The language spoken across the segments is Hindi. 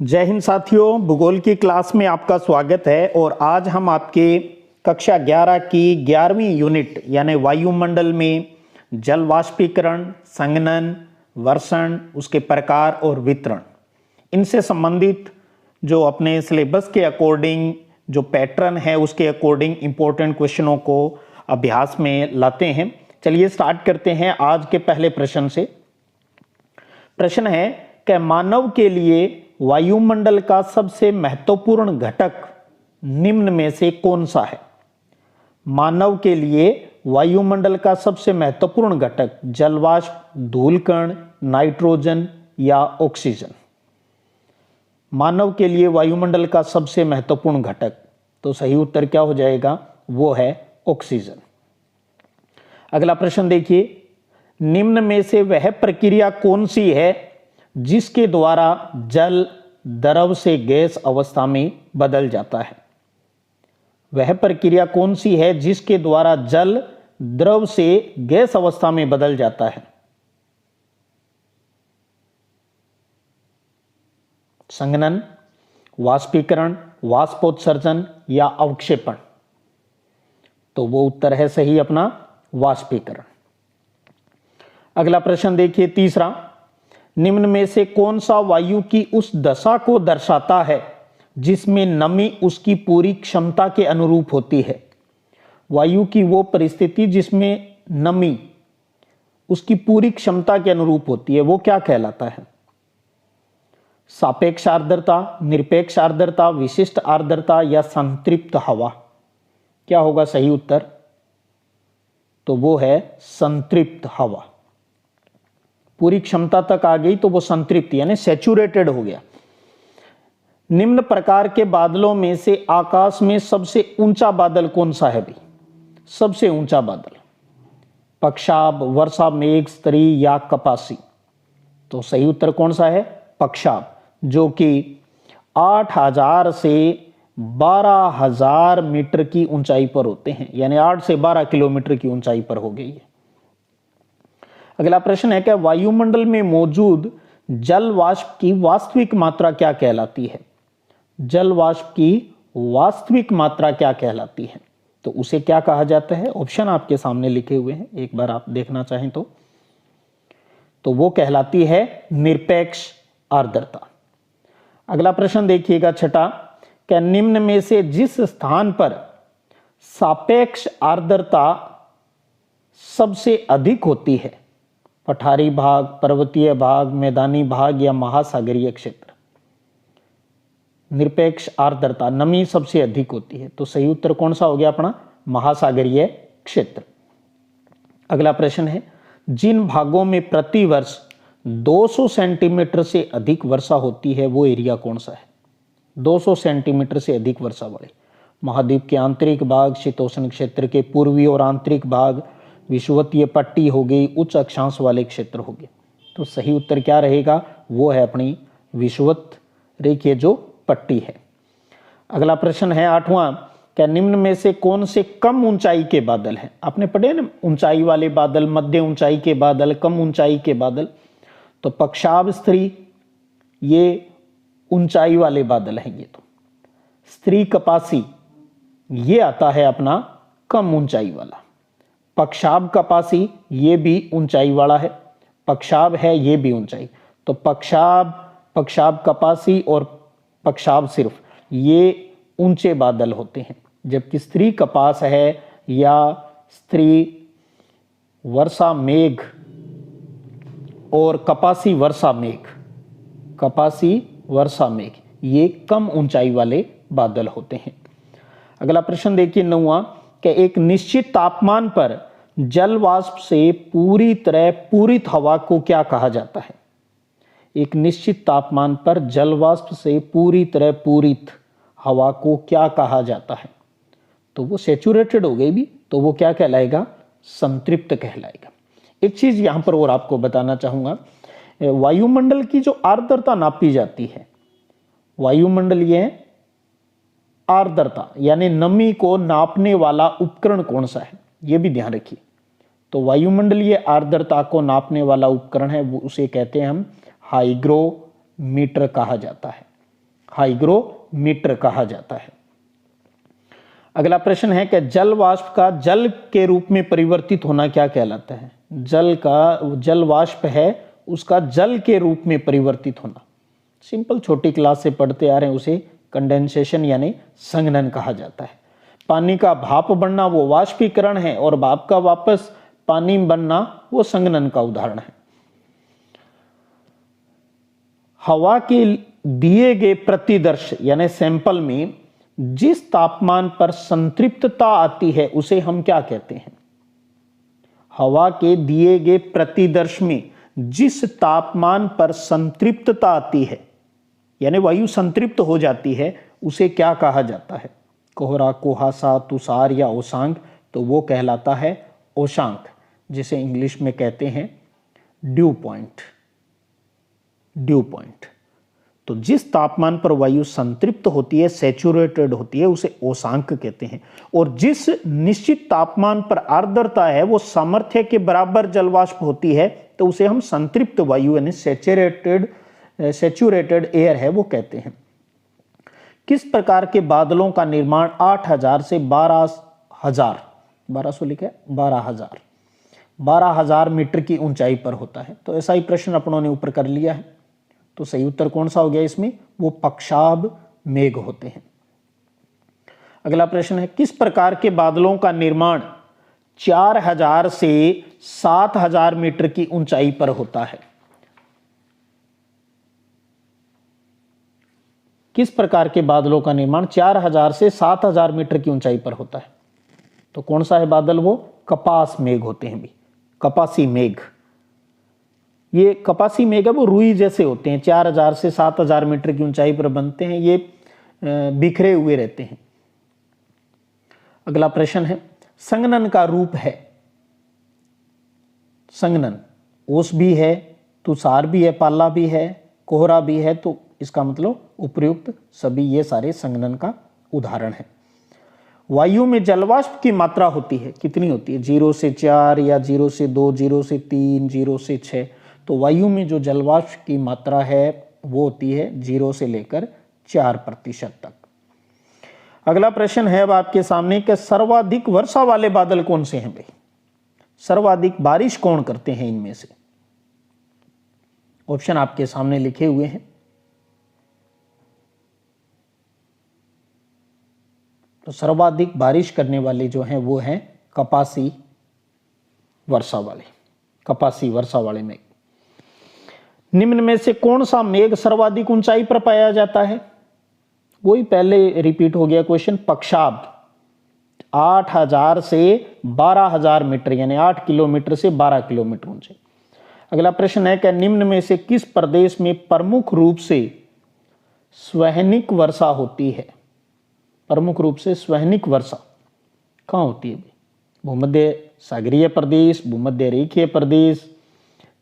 जय हिंद साथियों, भूगोल की क्लास में आपका स्वागत है। और आज हम आपके कक्षा 11 की 11वीं यूनिट यानी वायुमंडल में जल वाष्पीकरण, संघनन, वर्षण, उसके प्रकार और वितरण, इनसे संबंधित जो अपने सिलेबस के अकॉर्डिंग जो पैटर्न है उसके अकॉर्डिंग इंपॉर्टेंट क्वेश्चनों को अभ्यास में लाते हैं। चलिए स्टार्ट करते हैं आज के पहले प्रश्न से। प्रश्न है कि मानव के लिए वायुमंडल का सबसे महत्वपूर्ण घटक निम्न में से कौन सा है? मानव के लिए वायुमंडल का सबसे महत्वपूर्ण घटक जलवाष्प, धूलकण, नाइट्रोजन या ऑक्सीजन? मानव के लिए वायुमंडल का सबसे महत्वपूर्ण घटक, तो सही उत्तर क्या हो जाएगा? वो है ऑक्सीजन। अगला प्रश्न देखिए, निम्न में से वह प्रक्रिया कौन सी है जिसके द्वारा जल द्रव से गैस अवस्था में बदल जाता है? वह प्रक्रिया कौन सी है जिसके द्वारा जल द्रव से गैस अवस्था में बदल जाता है? संघनन, वाष्पीकरण, वाष्पोत्सर्जन या अवक्षेपण? तो वो उत्तर है सही अपना वाष्पीकरण। अगला प्रश्न देखिए तीसरा, निम्न में से कौन सा वायु की उस दशा को दर्शाता है जिसमें नमी उसकी पूरी क्षमता के अनुरूप होती है? वायु की वो परिस्थिति जिसमें नमी उसकी पूरी क्षमता के अनुरूप होती है, वो क्या कहलाता है? सापेक्ष आर्द्रता, निरपेक्ष आर्द्रता, विशिष्ट आर्द्रता या संतृप्त हवा? क्या होगा सही उत्तर? तो वो है संतृप्त हवा। पूरी क्षमता तक आ गई तो वो संतृप्त यानी सैचुरेटेड हो गया। निम्न प्रकार के बादलों में से आकाश में सबसे ऊंचा बादल कौन सा है भाई? सबसे ऊंचा बादल पक्षाभ, वर्षा मेघ, स्तरी या कपासी? तो सही उत्तर कौन सा है? पक्षाभ, जो कि 8000 से 12000 मीटर की ऊंचाई पर होते हैं, यानी 8 से 12 किलोमीटर की ऊंचाई पर हो गई है। अगला प्रश्न है कि वायुमंडल में मौजूद जल वाष्प की वास्तविक मात्रा क्या कहलाती है? जल वाष्प की वास्तविक मात्रा क्या कहलाती है? तो उसे क्या कहा जाता है? ऑप्शन आपके सामने लिखे हुए हैं, एक बार आप देखना चाहें तो वो कहलाती है निरपेक्ष आर्द्रता। अगला प्रश्न देखिएगा छठा, क्या निम्न में से जिस स्थान पर सापेक्ष आर्द्रता सबसे अधिक होती है, पठारी भाग, पर्वतीय भाग, मैदानी भाग या महासागरीय क्षेत्र, निरपेक्ष आर्द्रता नमी सबसे अधिक होती है? तो सही उत्तर कौन सा हो गया अपना? महासागरीय क्षेत्र। अगला प्रश्न है, जिन भागों में प्रति वर्ष 200 सेंटीमीटर से अधिक वर्षा होती है वो एरिया कौन सा है? 200 सेंटीमीटर से अधिक वर्षा वाले महाद्वीप के आंतरिक भाग, शीतोष्ण क्षेत्र के पूर्वी और आंतरिक भाग, विषुवतीय पट्टी हो गई, उच्च अक्षांश वाले क्षेत्र हो गए। तो सही उत्तर क्या रहेगा? वो है अपनी विषुवत रेखीय जो पट्टी है। अगला प्रश्न है आठवां, क्या निम्न में से कौन से कम ऊंचाई के बादल हैं? आपने पढ़े ना, ऊंचाई वाले बादल, मध्य ऊंचाई के बादल, कम ऊंचाई के बादल। तो पक्षाभ, स्त्री, ये ऊंचाई वाले बादल हैं। ये तो स्त्री, कपासी, ये आता है अपना कम ऊंचाई वाला। पक्षाभ, कपासी, ये भी ऊंचाई वाला है। पक्षाभ है, ये भी ऊंचाई। तो पक्षाभ, कपासी और पक्षाभ सिर्फ ये ऊंचे बादल होते हैं, जबकि स्त्री कपास है या स्त्री वर्षा मेघ और कपासी वर्षा मेघ, ये कम ऊंचाई वाले बादल होते हैं। अगला प्रश्न देखिए नौवां, कि एक निश्चित तापमान पर जल वाष्प से पूरी तरह पूरित हवा को क्या कहा जाता है? एक निश्चित तापमान पर जल वाष्प से पूरी तरह पूरित हवा को क्या कहा जाता है? तो वो सैचुरेटेड हो गई भी, तो वो क्या कहलाएगा? संतृप्त कहलाएगा। एक चीज यहां पर और आपको बताना चाहूंगा, वायुमंडल की जो आर्द्रता नापी जाती है, वायुमंडलीय आर्द्रता यानी नमी को नापने वाला उपकरण कौन सा है? यह भी ध्यान रखिए। तो वायुमंडलीय आर्द्रता को नापने वाला उपकरण है, वो उसे कहते हैं हम हाइग्रोमीटर कहा जाता है। हाइग्रोमीटर कहा जाता है। अगला प्रश्न है कि जल वाष्प का जल के रूप में परिवर्तित होना क्या कहलाता है? जल वाष्प है उसका जल के रूप में परिवर्तित होना, सिंपल छोटी क्लास से पढ़ते आ रहे हैं, उसे कंडेंसेशन यानी संघनन कहा जाता है। पानी का भाप बनना वो वाष्पीकरण है और भाप का वापस पानी बनना वो संघनन का उदाहरण है। हवा के दिए गए प्रतिदर्श यानी सैंपल में जिस तापमान पर संतृप्तता आती है उसे हम क्या कहते हैं? हवा के दिए गए प्रतिदर्श में जिस तापमान पर संतृप्तता आती है यानी वायु संतृप्त हो जाती है उसे क्या कहा जाता है? कोहरा, कुहासा, तुषार या ओशांक? तो वो कहलाता है ओशांक, जिसे इंग्लिश में कहते हैं ड्यू पॉइंट। Due point. तो जिस तापमान पर वायु संतृप्त होती है, सैचुरेटेड होती है, उसे ओशांक कहते हैं। और जिस निश्चित तापमान पर आर्द्रता है वो सामर्थ्य के बराबर जलवाष्प होती है तो उसे हम संतृप्त वायु यानी सैचुरेटेड एयर है वो कहते हैं। किस प्रकार के बादलों का निर्माण 8000 से 12000 1200 लिखा है 12000 मीटर की ऊंचाई पर होता है? तो ऐसा ही प्रश्न अपनों ने ऊपर कर लिया है। तो सही उत्तर कौन सा हो गया इसमें? वो पक्षाभ मेघ होते हैं। अगला प्रश्न है किस प्रकार के बादलों का निर्माण 4000 से 7000 मीटर की ऊंचाई पर होता है? किस प्रकार के बादलों का निर्माण 4000 से 7000 मीटर की ऊंचाई पर होता है? तो कौन सा है बादल? वो कपास मेघ होते हैं भी, कपासी मेघ। ये कपासी मेघ है वो रुई जैसे होते हैं, 4000 से 7000 मीटर की ऊंचाई पर बनते हैं, ये बिखरे हुए रहते हैं। अगला प्रश्न है संघनन का रूप है। संघनन ओस भी है, तुषार भी है, पाला भी है, कोहरा भी है, तो इसका मतलब उपर्युक्त सभी ये सारे संघनन का उदाहरण है। वायु में जलवाष्प की मात्रा होती है, कितनी होती है? 0 से 4 या 0 से 2, 0 से 3, 0 से 6। तो वायु में जो जलवाष्प की मात्रा है वो होती है 0 से लेकर 4% तक। अगला प्रश्न है अब आपके सामने कि सर्वाधिक वर्षा वाले बादल कौन से हैं भाई? सर्वाधिक बारिश कौन करते हैं इनमें से? ऑप्शन आपके सामने लिखे हुए हैं। तो सर्वाधिक बारिश करने वाले जो हैं वो हैं कपासी वर्षा वाले मेघ। निम्न में से कौन सा मेघ सर्वाधिक ऊंचाई पर पाया जाता है? वही पहले रिपीट हो गया क्वेश्चन, पक्षाभ। 8000 से 12000 मीटर यानी 8 किलोमीटर से 12 किलोमीटर ऊंचे। अगला प्रश्न है कि निम्न में से किस प्रदेश में प्रमुख रूप से स्वहनिक वर्षा होती है? प्रमुख रूप से स्वहनिक वर्षा कहाँ होती है? भूमध्य सागरीय प्रदेश, भूमध्य रेखीय प्रदेश,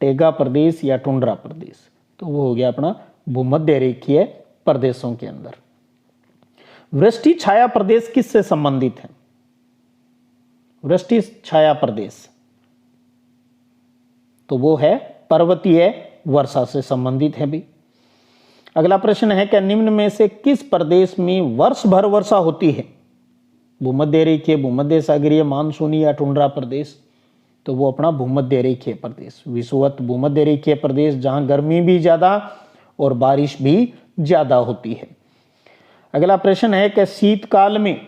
टेगा प्रदेश या टुंड्रा प्रदेश? तो वो हो गया अपना भूमध्य रेखीय प्रदेशों के अंदर। वृष्टि छाया प्रदेश किससे संबंधित है? वृष्टि छाया प्रदेश तो वो है पर्वतीय वर्षा से संबंधित है भी। अगला प्रश्न है कि निम्न में से किस प्रदेश में वर्ष भर वर्षा होती है? भूमध्य रेखीय, भूमध्य सागरीय, मानसूनी या टुंड्रा प्रदेश? तो वो अपना भूमध्य रेखीय प्रदेश, विषुवत भूमध्य रेखीय प्रदेश, जहां गर्मी भी ज्यादा और बारिश भी ज्यादा होती है। अगला प्रश्न है कि शीतकाल में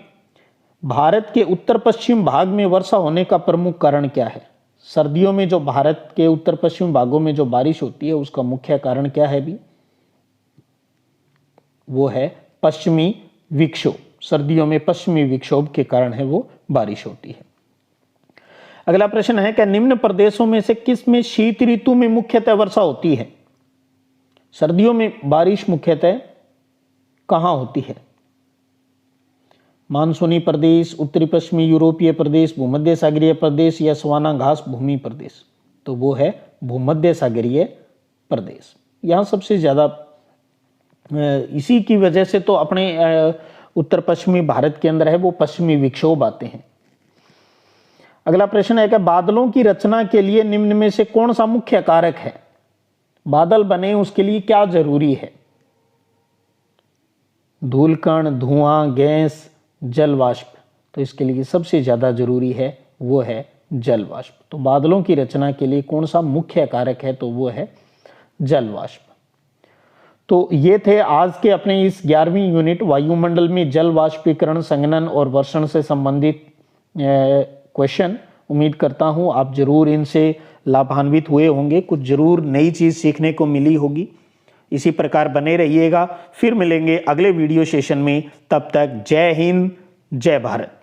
भारत के उत्तर पश्चिम भाग में वर्षा होने का प्रमुख कारण क्या है? सर्दियों में जो भारत के उत्तर पश्चिम भागों में जो बारिश होती है उसका मुख्य कारण क्या है भी? वो है पश्चिमी विक्षोभ। सर्दियों में पश्चिमी विक्षोभ के कारण है वो बारिश होती है। अगला प्रश्न है कि निम्न प्रदेशों में से किस में शीत ऋतु में मुख्यतः वर्षा होती है? सर्दियों में बारिश मुख्यतः कहां होती है? मानसूनी प्रदेश, उत्तरी पश्चिमी यूरोपीय प्रदेश, भूमध्य सागरीय प्रदेश या सवाना घास भूमि प्रदेश? तो वो है भूमध्य सागरीय प्रदेश। यहां सबसे ज्यादा इसी की वजह से तो अपने उत्तर पश्चिमी भारत के अंदर है वो पश्चिमी विक्षोभ आते हैं। अगला प्रश्न है कि बादलों की रचना के लिए निम्न में से कौन सा मुख्य कारक है? बादल बने उसके लिए क्या जरूरी है? धूलकण, धुआं, गैस, जल वाष्प। तो इसके लिए सबसे ज़्यादा जरूरी है वो है जल वाष्प। तो बादलों की रचना के लिए कौन सा मुख्य कारक है, तो वो है जल वाष्प। तो ये थे आज के अपने इस 11वीं यूनिट वायुमंडल में जल वाष्पीकरण, संघनन और वर्षण से संबंधित क्वेश्चन। उम्मीद करता हूं आप जरूर इनसे लाभान्वित हुए होंगे, कुछ जरूर नई चीज सीखने को मिली होगी। इसी प्रकार बने रहिएगा, फिर मिलेंगे अगले वीडियो सेशन में। तब तक जय हिंद, जय भारत।